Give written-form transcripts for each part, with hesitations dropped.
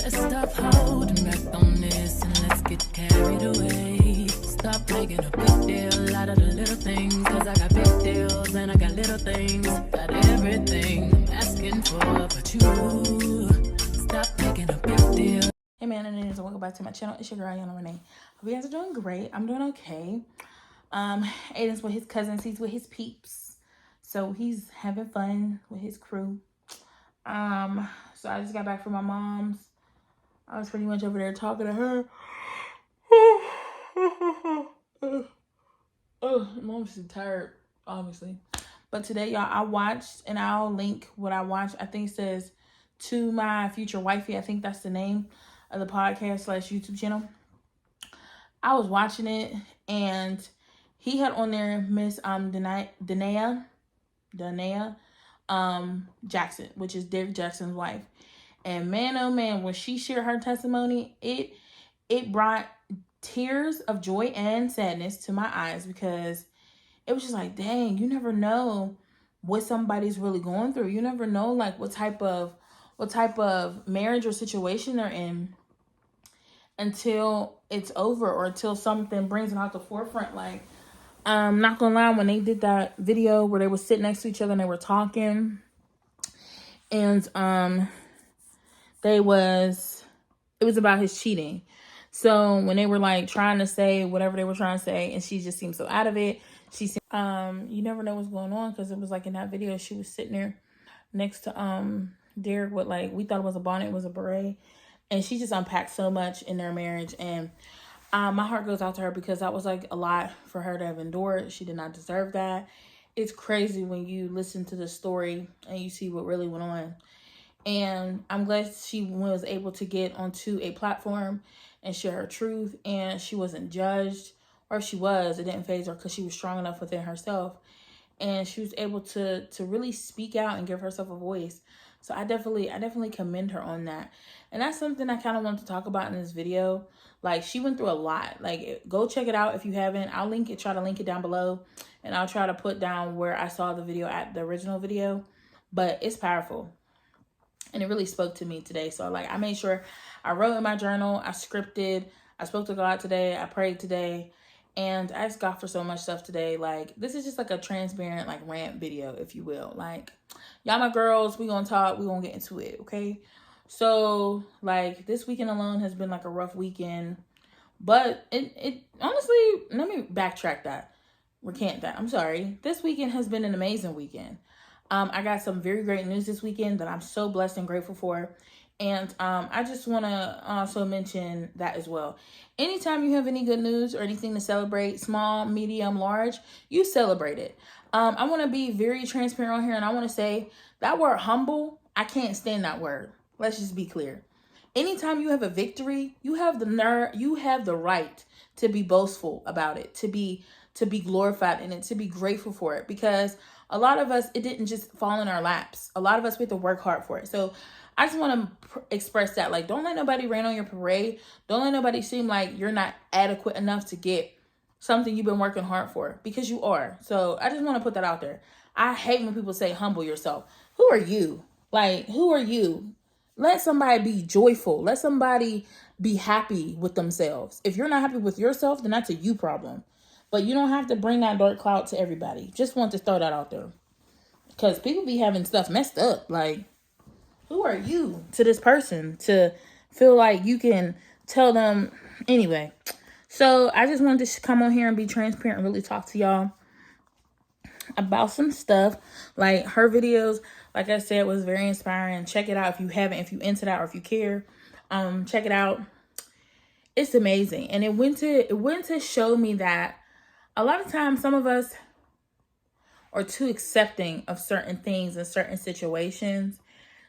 Let's stop holding back on this and let's get carried away. Stop making a big deal out of the little things, cause I got big deals and I got little things. Got everything I'm asking for, but you stop making a big deal. Hey man, and welcome back to my channel. It's your girl Ayanna Renee. Hope you guys are doing great. I'm doing okay. Aiden's with his cousins, he's with his peeps. So he's having fun with his crew. So I just got back from my mom's. I was pretty much over there talking to her. Oh, mom's just tired, obviously. But today, y'all, I watched, and I'll link what I watched. I think it says To My Future Wifey. I think that's the name of the podcast / YouTube channel. I was watching it, and he had on there Miss Danae Jackson, which is Derek Jackson's wife. And man, oh man, when she shared her testimony, it brought tears of joy and sadness to my eyes, because it was just like, dang, you never know what somebody's really going through. You never know like what type of marriage or situation they're in until it's over, or until something brings it out the forefront. Like, not gonna lie, when they did that video where they were sitting next to each other and they were talking, and it was about his cheating. So when they were like trying to say whatever they were trying to say, and she just seemed so out of it, she said, you never know what's going on, because it was like in that video she was sitting there next to Derek with, like, we thought it was a bonnet, it was a beret, and she just unpacked so much in their marriage. And my heart goes out to her, because that was like a lot for her to have endured. She did not deserve that. It's crazy when you listen to the story and you see what really went on. And I'm glad she was able to get onto a platform and share her truth, and she wasn't judged. Or if she was, it didn't faze her, because she was strong enough within herself, and she was able to really speak out and give herself a voice. So I definitely commend her on that. And that's something I kind of wanted to talk about in this video. Like, she went through a lot. Like, go check it out if you haven't. I'll try to link it down below, and I'll try to put down where I saw the video at, the original video. But it's powerful, and it really spoke to me today. So like, I made sure I wrote in my journal, I scripted, I spoke to God today, I prayed today, and I asked God for so much stuff today. Like, this is just like a transparent, like, rant video, if you will. Like, y'all my girls, we gonna talk, we gonna get into it, okay? So like, this weekend alone has been like a rough weekend, but it honestly, let me recant that. I'm sorry. This weekend has been an amazing weekend. I got some very great news this weekend that I'm so blessed and grateful for. And I just want to also mention that as well. Anytime you have any good news or anything to celebrate, small, medium, large, you celebrate it. I want to be very transparent on here, and I want to say that word humble, I can't stand that word. Let's just be clear. Anytime you have a victory, you have the right to be boastful about it, to be glorified in it, to be grateful for it, because a lot of us, it didn't just fall in our laps. A lot of us, we have to work hard for it. So I just want to express that. Like, don't let nobody rain on your parade. Don't let nobody seem like you're not adequate enough to get something you've been working hard for, because you are. So I just want to put that out there. I hate when people say humble yourself. Who are you? Like, who are you? Let somebody be joyful. Let somebody be happy with themselves. If you're not happy with yourself, then that's a you problem. But you don't have to bring that dark cloud to everybody. Just want to throw that out there, because people be having stuff messed up. Like, who are you to this person to feel like you can tell them? Anyway, so I just wanted to come on here and be transparent and really talk to y'all about some stuff. Like, her videos, like I said, was very inspiring. Check it out if you haven't, if you into that, or if you care. Check it out. It's amazing. And it went to show me that a lot of times some of us are too accepting of certain things in certain situations,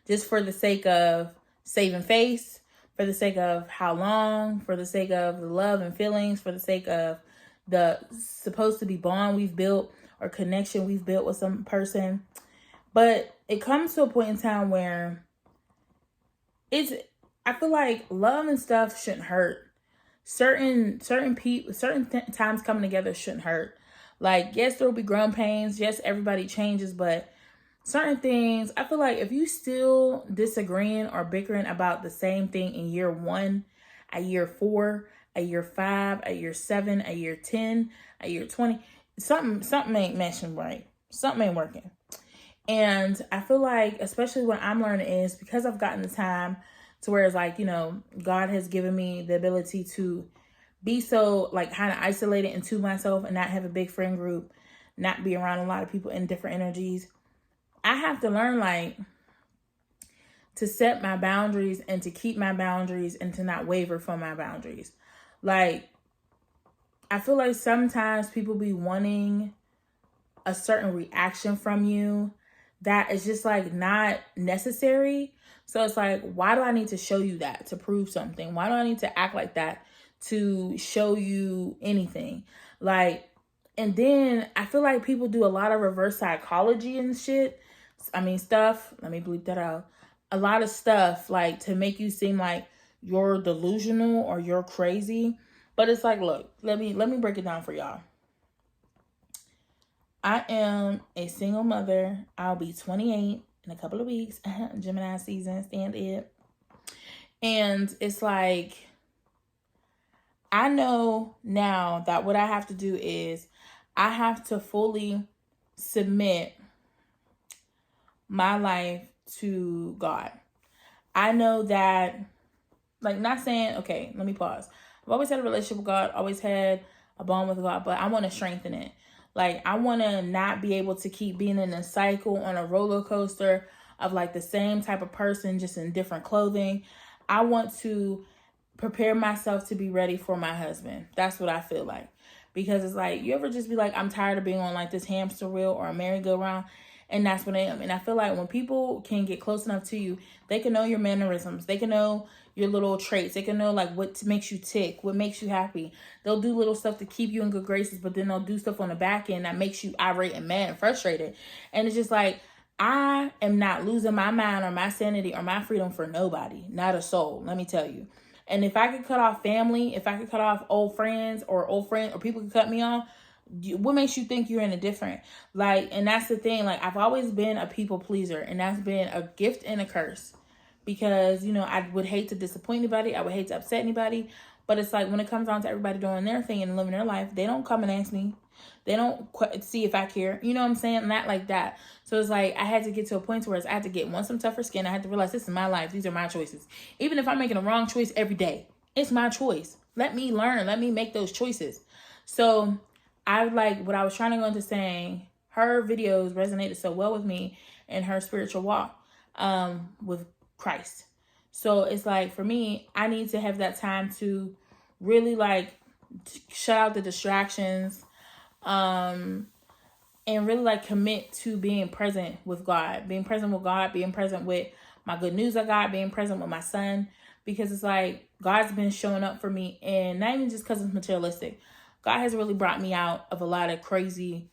just for the sake of saving face, for the sake of how long, for the sake of the love and feelings, for the sake of the supposed to be bond we've built or connection we've built with some person. But it comes to a point in time where I feel like love and stuff shouldn't hurt. Certain people, times coming together shouldn't hurt. Like, yes, there will be growing pains. Yes, everybody changes, but certain things, I feel like if you still disagreeing or bickering about the same thing in year 1, a year 4, a year 5, a year 7, a year 10, a year 20, something ain't meshing right. Something ain't working. And I feel like, especially what I'm learning is because I've gotten the time to where it's like, God has given me the ability to be so like kind of isolated into myself and not have a big friend group, not be around a lot of people in different energies. I have to learn like to set my boundaries and to keep my boundaries and to not waver from my boundaries. Like, I feel like sometimes people be wanting a certain reaction from you that is just like not necessary. So it's like, why do I need to show you that to prove something? Why do I need to act like that to show you anything? Like, and then I feel like people do a lot of reverse psychology and shit. Stuff, let me bleep that out. A lot of stuff like to make you seem like you're delusional or you're crazy. But it's like, look, let me break it down for y'all. I am a single mother. I'll be 28 in a couple of weeks. Gemini season, stand it. And it's like, I know now that what I have to do is I have to fully submit my life to God. I know that, like, not saying, okay, let me pause. I've always had a relationship with God, always had a bond with God, but I want to strengthen it. Like, I want to not be able to keep being in a cycle on a roller coaster of like the same type of person, just in different clothing. I want to prepare myself to be ready for my husband. That's what I feel like. Because it's like, you ever just be like, I'm tired of being on like this hamster wheel or a merry-go-round? And that's what I am. And I feel like when people can get close enough to you, they can know your mannerisms. They can know your little traits. They can know like what makes you tick, what makes you happy. They'll do little stuff to keep you in good graces, but then they'll do stuff on the back end that makes you irate and mad and frustrated. And it's just like, I am not losing my mind or my sanity or my freedom for nobody, not a soul, let me tell you. And if I could cut off family, if I could cut off old friends or people could cut me off, what makes you think you're in a different, like, and that's the thing, like, I've always been a people pleaser, and that's been a gift and a curse, because, I would hate to disappoint anybody, I would hate to upset anybody, but it's like, when it comes down to everybody doing their thing and living their life, they don't come and ask me, they don't see if I care, you know what I'm saying, not like that. So it's like, I had to get to a point where I had to get some tougher skin. I had to realize this is my life, these are my choices, even if I'm making a wrong choice every day, it's my choice. Let me learn, let me make those choices. So I like what I was trying to go into saying, her videos resonated so well with me in her spiritual walk with Christ. So it's like, for me, I need to have that time to really like shut out the distractions and really like commit to being present with God, being present with my good news I got, being present with my son, because it's like God's been showing up for me, and not even just because it's materialistic. God has really brought me out of a lot of crazy,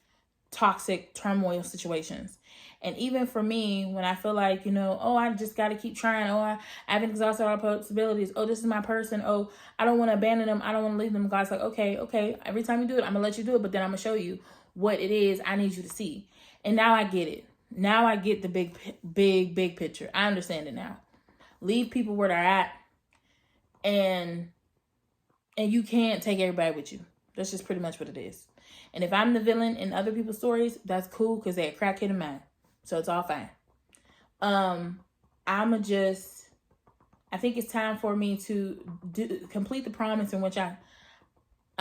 toxic, turmoil situations. And even for me, when I feel like, I just got to keep trying. I haven't exhausted all possibilities. This is my person. I don't want to abandon them. I don't want to leave them. God's like, okay. Every time you do it, I'm going to let you do it. But then I'm going to show you what it is I need you to see. And now I get it. Now I get the big picture. I understand it now. Leave people where they're at. And you can't take everybody with you. That's just pretty much what it is. And if I'm the villain in other people's stories, that's cool, because they're a crackhead in mine. So it's all fine. I think it's time for me to complete the promise in which I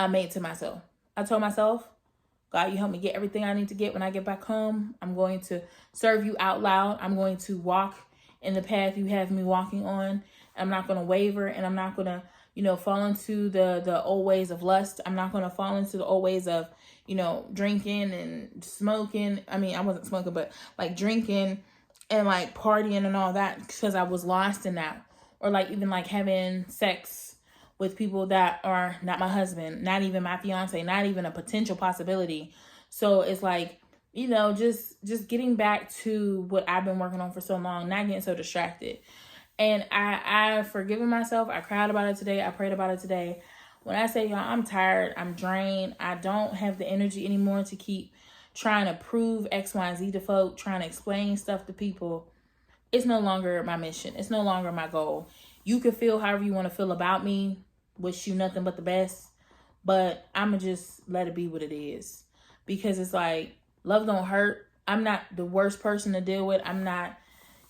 made to myself. I told myself, God, you help me get everything I need to get when I get back home. I'm going to serve you out loud. I'm going to walk in the path you have me walking on. I'm not going to waver, and I'm not going to fall into the old ways of lust. I'm not going to fall into the old ways of, drinking and smoking. I mean, I wasn't smoking, but like drinking and like partying and all that, because I was lost in that. Or like even like having sex with people that are not my husband, not even my fiance, not even a potential possibility. So it's like, just getting back to what I've been working on for so long, not getting so distracted. And I've forgiven myself. I cried about it today. I prayed about it today. When I say, y'all, I'm tired, I'm drained, I don't have the energy anymore to keep trying to prove X, Y, and Z to folk, trying to explain stuff to people. It's no longer my mission. It's no longer my goal. You can feel however you want to feel about me. Wish you nothing but the best. But I'm going to just let it be what it is. Because it's like, love don't hurt. I'm not the worst person to deal with. I'm not,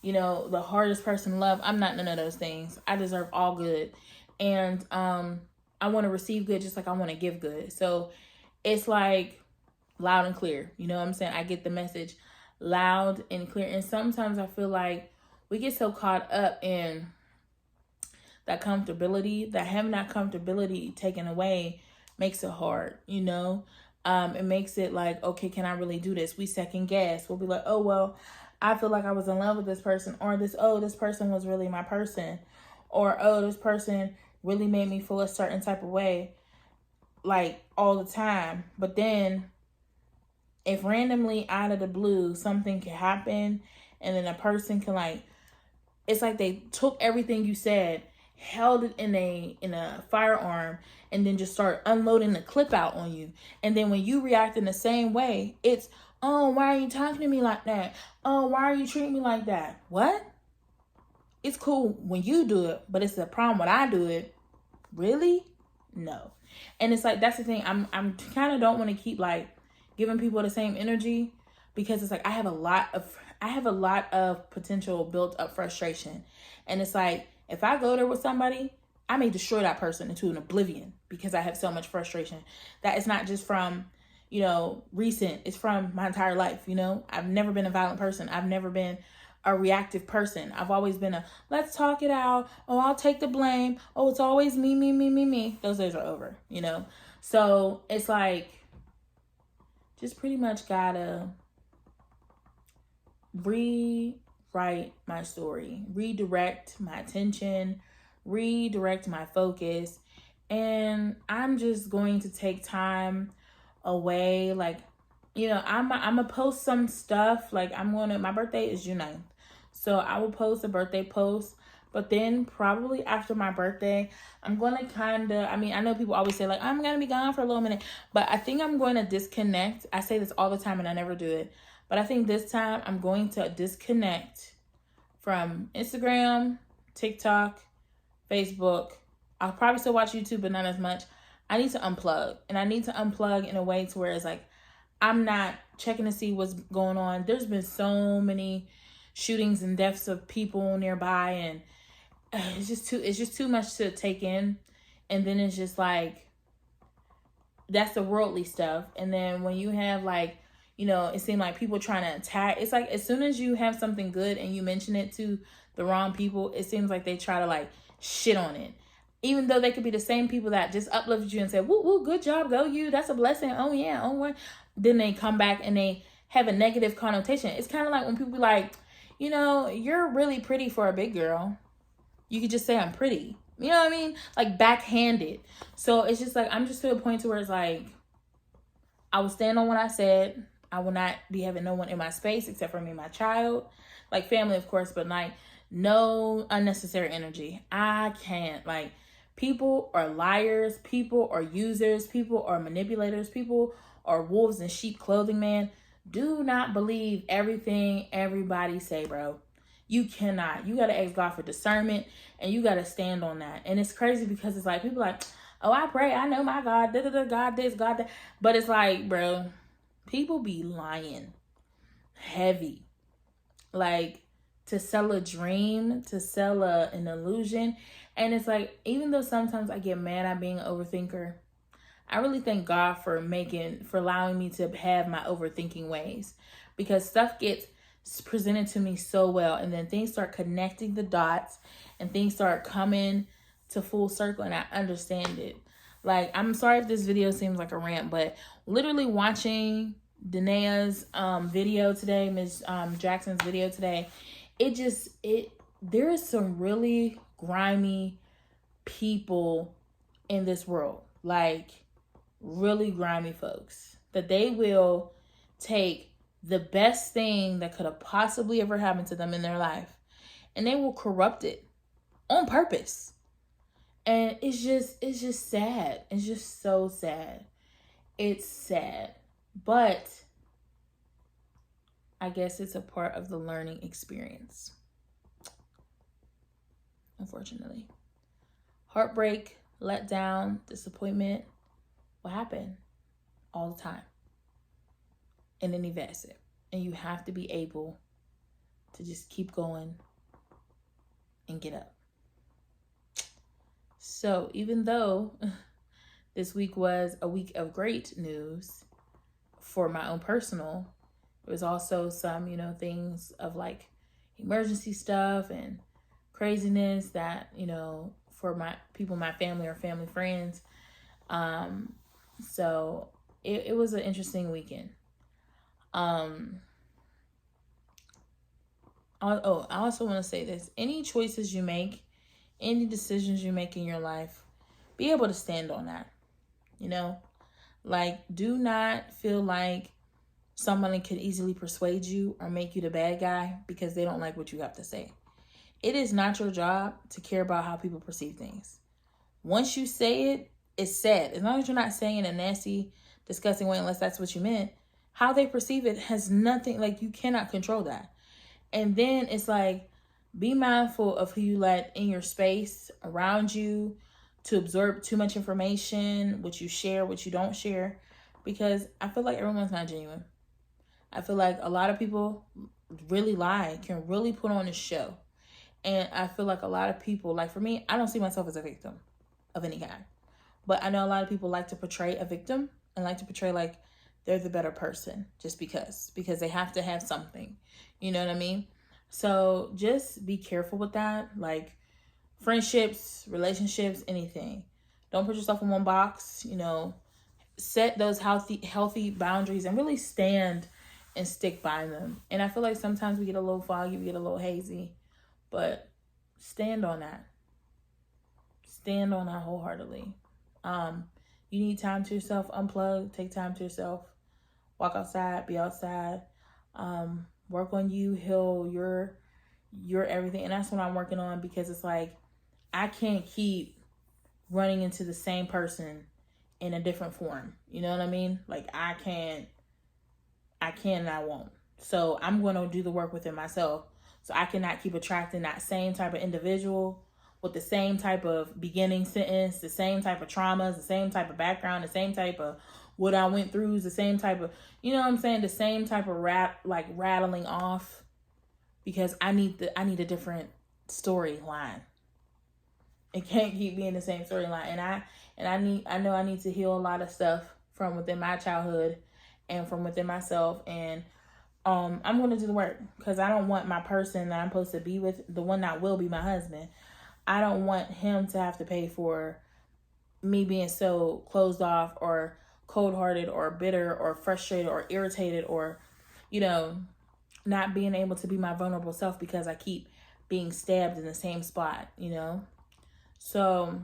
the hardest person to love. I'm not none of those things. I deserve all good. And I want to receive good just like I want to give good. So it's like loud and clear. You know what I'm saying? I get the message loud and clear. And sometimes I feel like we get so caught up in that comfortability, that having that comfortability taken away makes it hard, it makes it like, okay, can I really do this? We second guess. We'll be like, oh, well, I feel like I was in love with this person, or this person was really my person, or, this person really made me feel a certain type of way, like all the time. But then if randomly out of the blue, something can happen, and then a person can it's like they took everything you said, held it in a firearm, and then just start unloading the clip out on you. And then when you react in the same way, it's, oh, why are you talking to me like that? Oh, why are you treating me like that? What? It's cool when you do it, but it's the problem when I do it. Really? No. And it's like, that's the thing. I'm kind of don't want to keep giving people the same energy, because it's like I have a lot of potential built up frustration. And it's like, if I go there with somebody, I may destroy that person into an oblivion because I have so much frustration. That is not just from, recent. It's from my entire life, I've never been a violent person. I've never been a reactive person. I've always been a, let's talk it out. Oh, I'll take the blame. Oh, it's always me, me, me, me, me. Those days are over, So it's like, just pretty much gotta rewrite my story, redirect my attention, redirect my focus. And I'm just going to take time away. I'm gonna post some stuff. My birthday is June 9th. So I will post a birthday post. But then probably after my birthday, I'm going to I know people always say I'm going to be gone for a little minute, but I think I'm going to disconnect. I say this all the time and I never do it, but I think this time I'm going to disconnect from Instagram, TikTok, Facebook. I'll probably still watch YouTube, but not as much. I need to unplug, and I need to unplug in a way to where it's like, I'm not checking to see what's going on. There's been so many shootings and deaths of people nearby, and it's just too much to take in. And then it's just that's the worldly stuff. And then when you have it seemed like people trying to attack. It's like as soon as you have something good and you mention it to the wrong people, it seems like they try to shit on it. Even though they could be the same people that just uplifted you and said, woo, woo, good job, go you. That's a blessing. Oh, yeah. Oh, what? Then they come back and they have a negative connotation. It's kind of like when people be you're really pretty for a big girl. You could just say I'm pretty. You know what I mean? Backhanded. So it's just I'm just to a point to where it's I will stand on what I said. I will not be having no one in my space except for me and my child. Family, of course, but no unnecessary energy. I can't. People are liars. People are users. People are manipulators. People are wolves in sheep clothing, man. Do not believe everything everybody say, bro. You cannot. You got to ask God for discernment, and you got to stand on that. And it's crazy because it's people oh, I pray. I know my God. God this, God that. But it's bro, people be lying heavy. To sell a dream, to sell an illusion. And it's even though sometimes I get mad at being an overthinker, I really thank God for allowing me to have my overthinking ways, because stuff gets presented to me so well, and then things start connecting the dots and things start coming to full circle, and I understand it. I'm sorry if this video seems like a rant, but literally watching Danae's video today, Ms. Jackson's video today, there is some really grimy people in this world, really grimy folks, that they will take the best thing that could have possibly ever happened to them in their life, and they will corrupt it on purpose. And it's just sad. It's just so sad. It's sad. But I guess it's a part of the learning experience, unfortunately. Heartbreak, letdown, disappointment will happen all the time in any facet. And you have to be able to just keep going and get up. So even though this week was a week of great news for my own personal, there was also some, things of like emergency stuff and craziness that, for my people, my family or family friends. So it was an interesting weekend. I also want to say this. Any choices you make, any decisions you make in your life, be able to stand on that. Like, do not feel like someone can easily persuade you or make you the bad guy because they don't like what you have to say. It is not your job to care about how people perceive things. Once you say it, it's said. As long as you're not saying it in a nasty, disgusting way, unless that's what you meant, how they perceive it has nothing, like, you cannot control that. And then it's like, be mindful of who you let in your space around you to absorb too much information, what you share, what you don't share, because I feel like everyone's not genuine. I feel like a lot of people really lie, can really put on a show. And I feel like a lot of people, like for me, I don't see myself as a victim of any kind. But I know a lot of people like to portray a victim and like to portray like they're the better person just because they have to have something. You know what I mean? So just be careful with that. Like friendships, relationships, anything. Don't put yourself in one box, set those healthy boundaries and really stand and stick by them. And I feel like sometimes we get a little foggy, we get a little hazy, but stand on that. Stand on that wholeheartedly. You need time to yourself, unplug, take time to yourself, walk outside, be outside, work on you, heal your everything. And that's what I'm working on, because it's like, I can't keep running into the same person in a different form. You know what I mean? Like I can and I won't. So I'm going to do the work within myself. So I cannot keep attracting that same type of individual with the same type of beginning sentence, the same type of traumas, the same type of background, the same type of what I went through, the same type of, you know what I'm saying? The same type of rattling off, because I need a different storyline. It can't keep being the same storyline. I know I need to heal a lot of stuff from within my childhood and from within myself. And I'm going to do the work, because I don't want my person that I'm supposed to be with, the one that will be my husband, I don't want him to have to pay for me being so closed off or cold-hearted or bitter or frustrated or irritated or, not being able to be my vulnerable self because I keep being stabbed in the same spot, So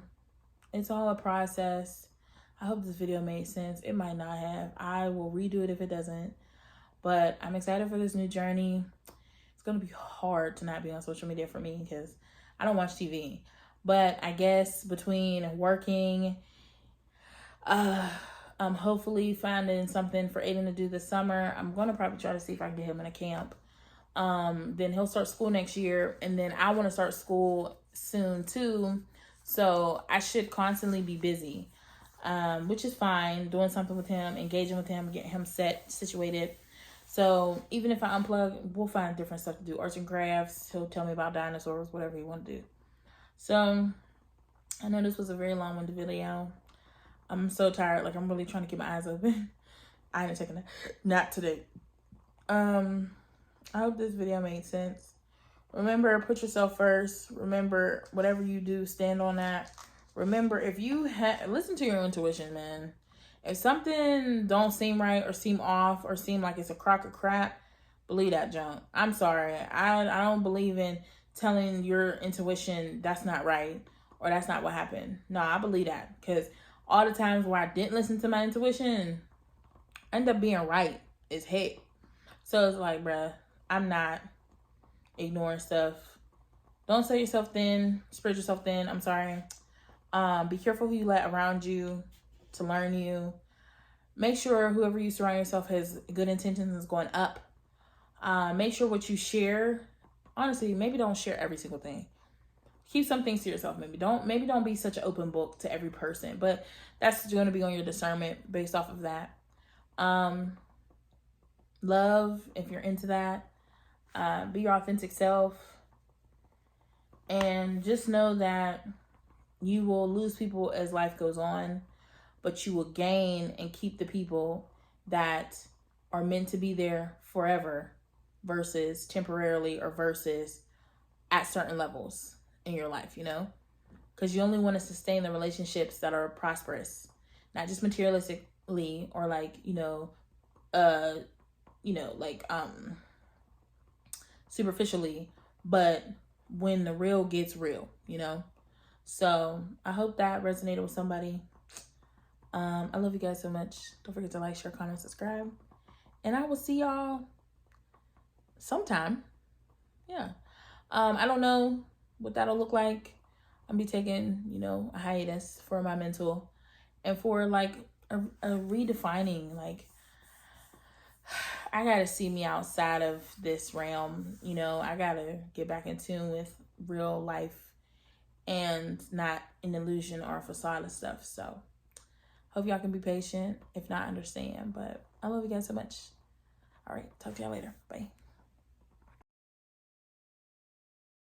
it's all a process. I hope this video made sense. It might not have. I will redo it if it doesn't. But I'm excited for this new journey. It's going to be hard to not be on social media for me because I don't watch TV. But I guess between working, I'm hopefully finding something for Aiden to do this summer. I'm going to probably try to see if I can get him in a camp. Then he'll start school next year. And then I want to start school soon too. So I should constantly be busy, which is fine. Doing something with him, engaging with him, getting him situated. So even if I unplug, we'll find different stuff to do. Arts and crafts. He'll tell me about dinosaurs, whatever he want to do. So I know this was a very long-winded video. I'm so tired. Like, I'm really trying to keep my eyes open. I haven't taken a nap today. I hope this video made sense. Remember, put yourself first. Remember, whatever you do, stand on that. Remember, if you listen to your intuition, man. If something don't seem right or seem off or seem like it's a crock of crap, believe that junk. I'm sorry. I don't believe in telling your intuition that's not right or that's not what happened. No, I believe that, because all the times where I didn't listen to my intuition, I end up being right as heck. So it's like, bruh, I'm not ignoring stuff. Don't sell yourself thin, spread yourself thin. I'm sorry. Be careful who you let around you to learn you. Make sure whoever you surround yourself has good intentions is going up. Make sure what you share, honestly, maybe don't share every single thing. Keep some things to yourself. Maybe don't be such an open book to every person, but that's going to be on your discernment based off of that. Love, if you're into that. Be your authentic self. And just know that you will lose people as life goes on, but you will gain and keep the people that are meant to be there forever versus temporarily or versus at certain levels in your life, you know? Because you only want to sustain the relationships that are prosperous, not just materialistically or like, superficially, but when the real gets real, So I hope that resonated with somebody. I love you guys so much. Don't forget to like, share, comment, subscribe. And I will see y'all sometime. Yeah. I don't know what that'll look like. I'll be taking, a hiatus for my mental and for like a redefining, like, I gotta see me outside of this realm. I gotta get back in tune with real life and not an illusion or a facade of stuff. So hope y'all can be patient. If not, understand. But I love you guys so much. All right, talk to y'all later. Bye.